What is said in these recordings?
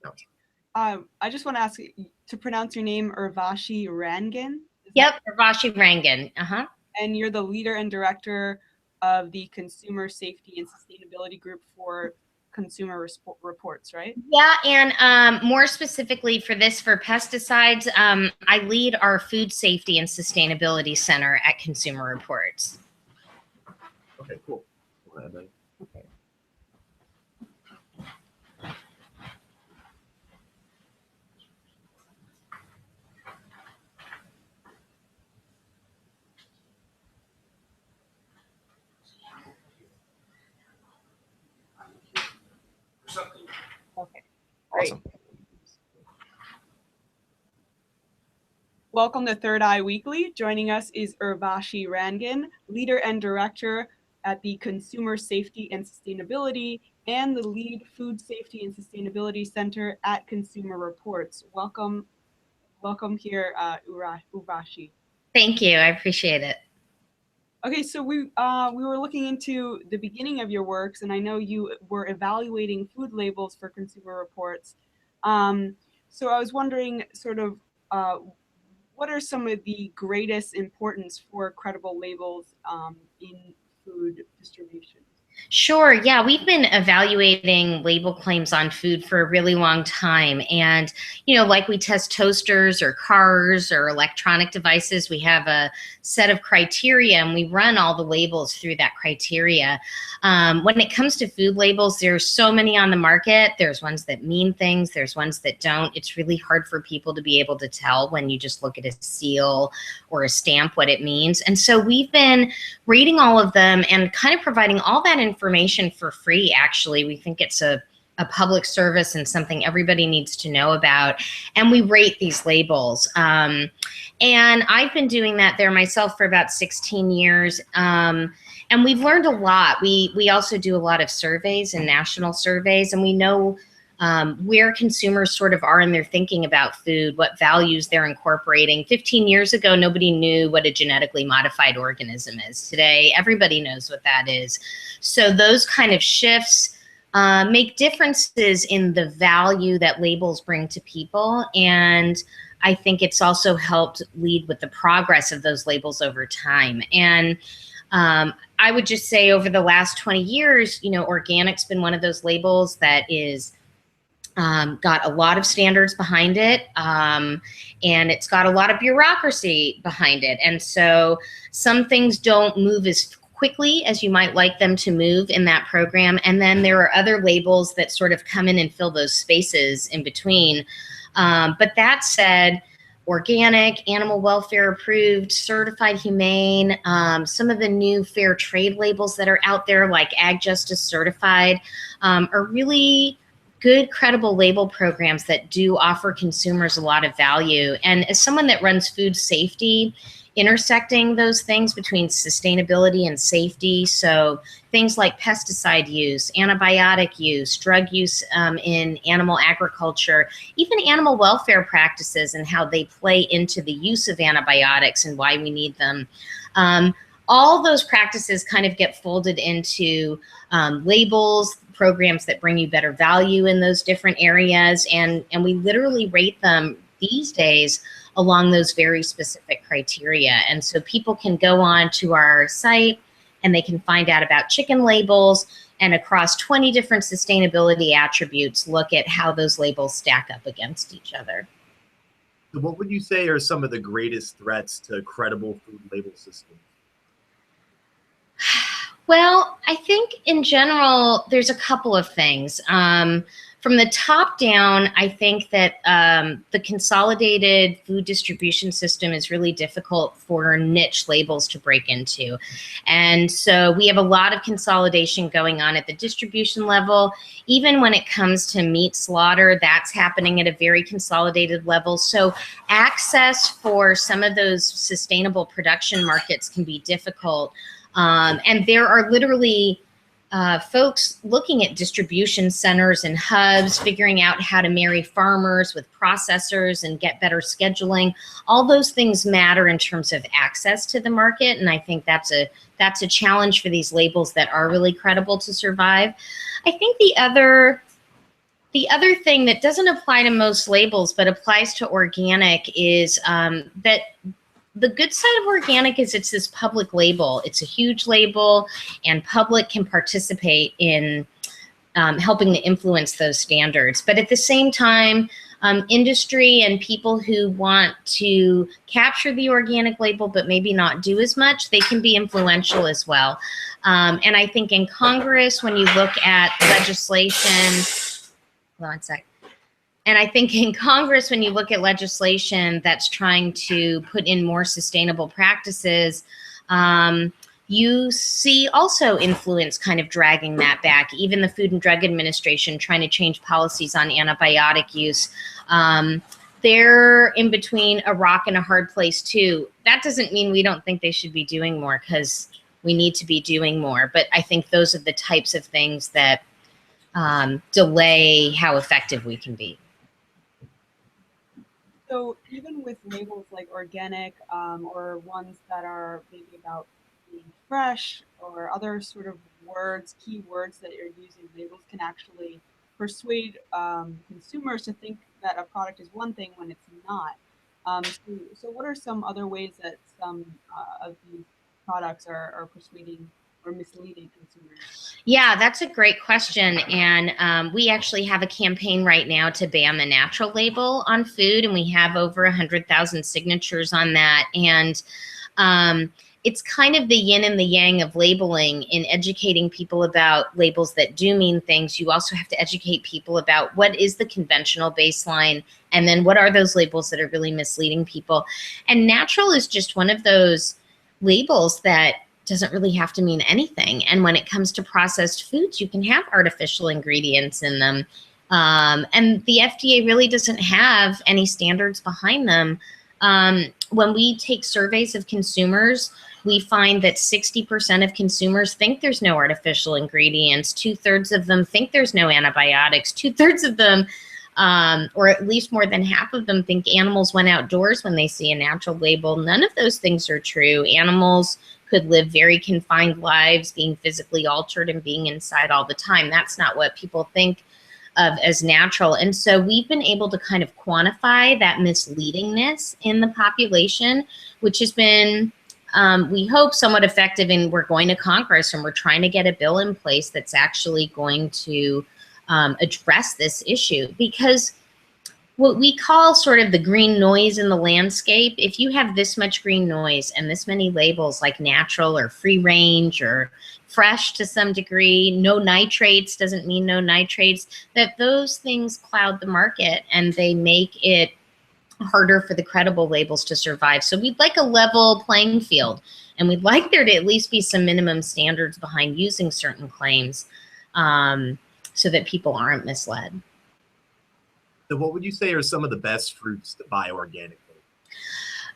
No. I just want to ask to pronounce your name, Urvashi Rangan. Yep, Urvashi Rangan. Uh-huh. And you're the leader and director of the Consumer Safety and Sustainability Group for Consumer Reports, right? Yeah, and more specifically for pesticides, I lead our Food Safety and Sustainability Center at Consumer Reports. Okay, cool. Okay. Okay, great. Awesome. Welcome to Third Eye Weekly. Joining us is Urvashi Rangan, leader and director at the Consumer Safety and Sustainability and the lead Food Safety and Sustainability Center at Consumer Reports. Welcome here, Urvashi. Thank you. I appreciate it. Okay, so we were looking into the beginning of your works, and I know you were evaluating food labels for Consumer Reports. So I was wondering, sort of, what are some of the greatest importance for credible labels in food distribution? Sure. Yeah, we've been evaluating label claims on food for a really long time. And, you know, like we test toasters or cars or electronic devices, we have a set of criteria and we run all the labels through that criteria. When it comes to food labels, there's so many on the market. There's ones that mean things. There's ones that don't. It's really hard for people to be able to tell when you just look at a seal or a stamp what it means. And so we've been reading all of them and kind of providing all that information for free. Actually, we think it's a public service and something everybody needs to know about. And we rate these labels. And I've been doing that there myself for about 16 years. And we've learned a lot. We also do a lot of surveys and national surveys, and we know where consumers sort of are in their thinking about food, what values they're incorporating. 15 years ago, nobody knew what a genetically modified organism is. Today, everybody knows what that is. So those kind of shifts make differences in the value that labels bring to people. And I think it's also helped lead with the progress of those labels over time. And I would just say over the last 20 years, you know, organic's been one of those labels that is got a lot of standards behind it, and it's got a lot of bureaucracy behind it. And so some things don't move as quickly as you might like them to move in that program. And then there are other labels that sort of come in and fill those spaces in between. But that said, organic, animal welfare approved, certified humane, some of the new fair trade labels that are out there like Ag Justice certified are really good, credible label programs that do offer consumers a lot of value. And as someone that runs food safety, intersecting those things between sustainability and safety, so things like pesticide use, antibiotic use, drug use in animal agriculture, even animal welfare practices and how they play into the use of antibiotics and why we need them. All those practices kind of get folded into labels, programs that bring you better value in those different areas. And we literally rate them these days along those very specific criteria. And so people can go on to our site and they can find out about chicken labels and across 20 different sustainability attributes, look at how those labels stack up against each other. So what would you say are some of the greatest threats to credible food label systems? Well, I think in general, there's a couple of things. From the top down, I think that the consolidated food distribution system is really difficult for niche labels to break into. And so we have a lot of consolidation going on at the distribution level. Even when it comes to meat slaughter, that's happening at a very consolidated level. So access for some of those sustainable production markets can be difficult. And there are literally folks looking at distribution centers and hubs, figuring out how to marry farmers with processors and get better scheduling. All those things matter in terms of access to the market, and I think that's a challenge for these labels that are really credible to survive. I think the other The other thing that doesn't apply to most labels but applies to organic is that the good side of organic is it's this public label. It's a huge label, and public can participate in helping to influence those standards. But at the same time, industry and people who want to capture the organic label but maybe not do as much, they can be influential as well. And I think in Congress, when you look at legislation, hold on a sec. And I think in Congress, when you look at legislation that's trying to put in more sustainable practices, you see also influence kind of dragging that back. Even the Food and Drug Administration trying to change policies on antibiotic use. They're in between a rock and a hard place too. That doesn't mean we don't think they should be doing more, because we need to be doing more. But I think those are the types of things that delay how effective we can be. So even with labels like organic or ones that are maybe about being fresh or other sort of words, key words that you're using, labels can actually persuade consumers to think that a product is one thing when it's not. So what are some other ways that some of these products are persuading or misleading consumers? Yeah, that's a great question. And we actually have a campaign right now to ban the natural label on food, and we have over 100,000 signatures on that. And it's kind of the yin and the yang of labeling in educating people about labels that do mean things. You also have to educate people about what is the conventional baseline, and then what are those labels that are really misleading people. And natural is just one of those labels that doesn't really have to mean anything. And when it comes to processed foods, you can have artificial ingredients in them. And the FDA really doesn't have any standards behind them. When we take surveys of consumers, we find that 60% of consumers think there's no artificial ingredients. 2/3 of them think there's no antibiotics. 2/3 of them, or at least more than half of them, think animals went outdoors when they see a natural label. None of those things are true. Animals could live very confined lives, being physically altered and being inside all the time. That's not what people think of as natural. And so we've been able to kind of quantify that misleadingness in the population, which has been, we hope, somewhat effective. And we're going to Congress, and we're trying to get a bill in place that's actually going to address this issue. Because what we call sort of the green noise in the landscape, if you have this much green noise and this many labels like natural or free range or fresh to some degree, no nitrates doesn't mean no nitrates, that those things cloud the market and they make it harder for the credible labels to survive. So we'd like a level playing field, and we'd like there to at least be some minimum standards behind using certain claims so that people aren't misled. So what would you say are some of the best fruits to buy organically?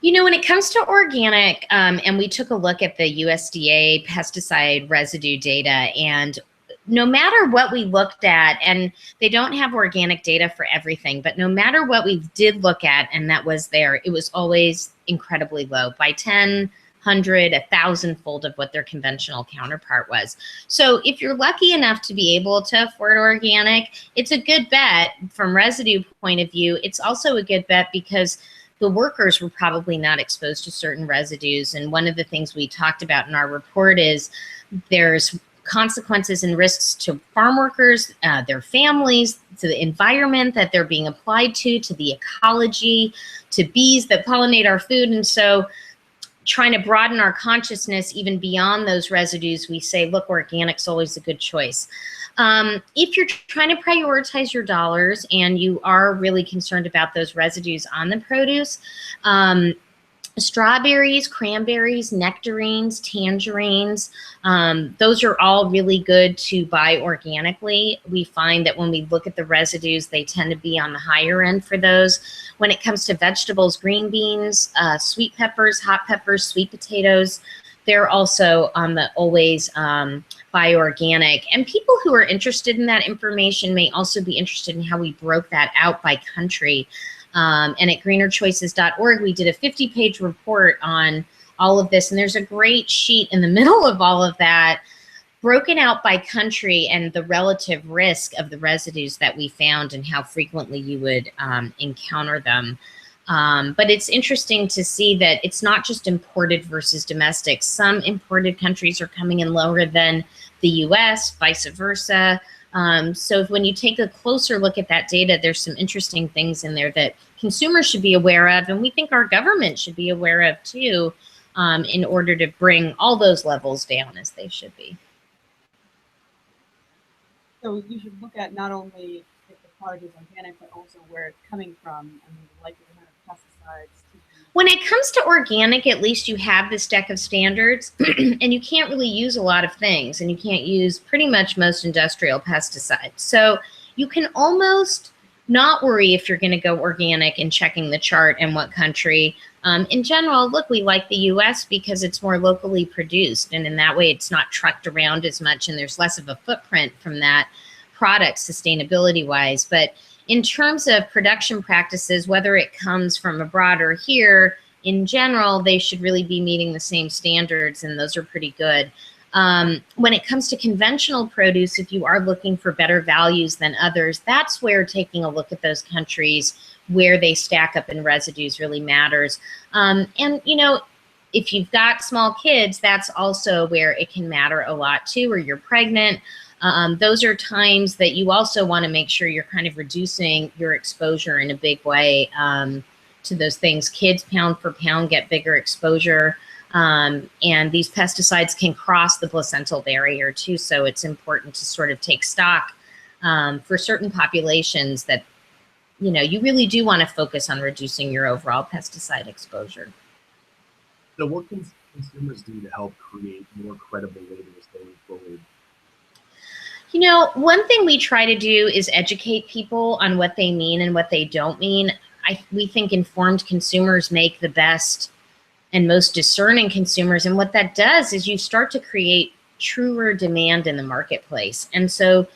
You know, when it comes to organic, and we took a look at the USDA pesticide residue data, and no matter what we looked at, and they don't have organic data for everything, but no matter what we did look at and that was there, it was always incredibly low, by 10, 100, 1,000-fold of what their conventional counterpart was. So if you're lucky enough to be able to afford organic, it's a good bet from residue point of view. It's also a good bet because the workers were probably not exposed to certain residues. And one of the things we talked about in our report is there's consequences and risks to farm workers, their families, to the environment that they're being applied to the ecology, to bees that pollinate our food. And so trying to broaden our consciousness even beyond those residues, we say, look, organic's always a good choice. If you're trying to prioritize your dollars and you are really concerned about those residues on the produce, strawberries, cranberries, nectarines, tangerines, those are all really good to buy organically. We find that when we look at the residues, they tend to be on the higher end for those. When it comes to vegetables, green beans, sweet peppers, hot peppers, sweet potatoes, they're also on the always buy organic. And people who are interested in that information may also be interested in how we broke that out by country. And at greenerchoices.org, we did a 50-page report on all of this. And there's a great sheet in the middle of all of that broken out by country and the relative risk of the residues that we found and how frequently you would encounter them. But it's interesting to see that it's not just imported versus domestic. Some imported countries are coming in lower than the US, vice versa. So when you take a closer look at that data, there's some interesting things in there that consumers should be aware of, and we think our government should be aware of too, in order to bring all those levels down as they should be. So you should look at not only if the product is organic, but also where it's coming from and the likelihood of pesticides. When it comes to organic, at least you have this deck of standards, and you can't really use a lot of things, and you can't use pretty much most industrial pesticides. So you can almost not worry if you're going to go organic and checking the chart and what country. In general, look, we like the US because it's more locally produced, and in that way it's not trucked around as much, and there's less of a footprint from that product sustainability wise. But in terms of production practices, whether it comes from abroad or here, in general, they should really be meeting the same standards, and those are pretty good. When it comes to conventional produce, if you are looking for better values than others, that's where taking a look at those countries where they stack up in residues really matters. And, you know, if you've got small kids, that's also where it can matter a lot too, or you're pregnant. Those are times that you also want to make sure you're kind of reducing your exposure in a big way to those things. Kids, pound for pound, get bigger exposure. And these pesticides can cross the placental barrier too. So it's important to sort of take stock for certain populations that, you know, you really do want to focus on reducing your overall pesticide exposure. So what can consumers do to help create more credible labels going forward? You know, one thing we try to do is educate people on what they mean and what they don't mean. We think informed consumers make the best and most discerning consumers. And what that does is you start to create truer demand in the marketplace. And so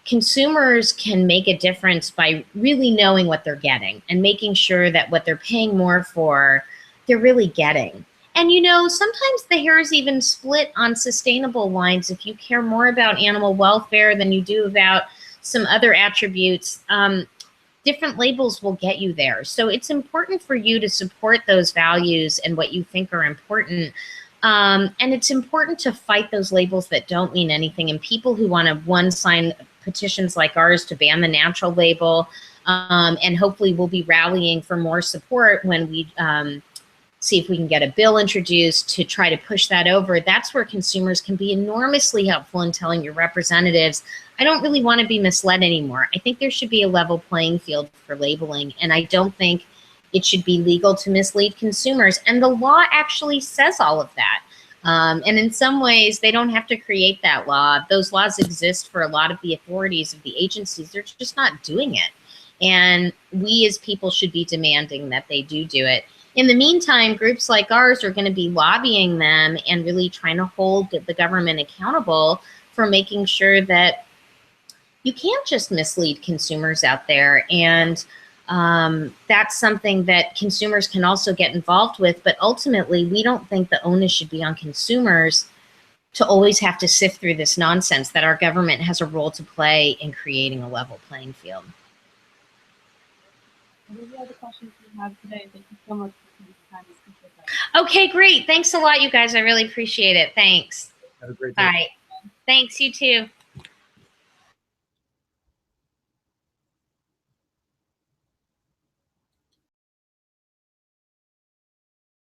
consumers can make a difference by really knowing what they're getting and making sure that what they're paying more for, they're really getting. And, you know, sometimes the hair is even split on sustainable lines. If you care more about animal welfare than you do about some other attributes, different labels will get you there. So it's important for you to support those values and what you think are important. And it's important to fight those labels that don't mean anything. And people who want to sign petitions like ours to ban the natural label, and hopefully we'll be rallying for more support when we see if we can get a bill introduced to try to push that over. That's where consumers can be enormously helpful in telling your representatives, I don't really want to be misled anymore. I think there should be a level playing field for labeling, and I don't think it should be legal to mislead consumers. And the law actually says all of that. And in some ways, they don't have to create that law. Those laws exist for a lot of the authorities of the agencies. They're just not doing it. And we as people should be demanding that they do it. In the meantime, groups like ours are going to be lobbying them and really trying to hold the government accountable for making sure that you can't just mislead consumers out there. And that's something that consumers can also get involved with. But ultimately, we don't think the onus should be on consumers to always have to sift through this nonsense, that our government has a role to play in creating a level playing field. Those are all the questions we have today. Thank you so much for taking the time to speak with us. Okay, great. Thanks a lot, you guys. I really appreciate it. Thanks. Have a great day. Bye. Thanks, you too.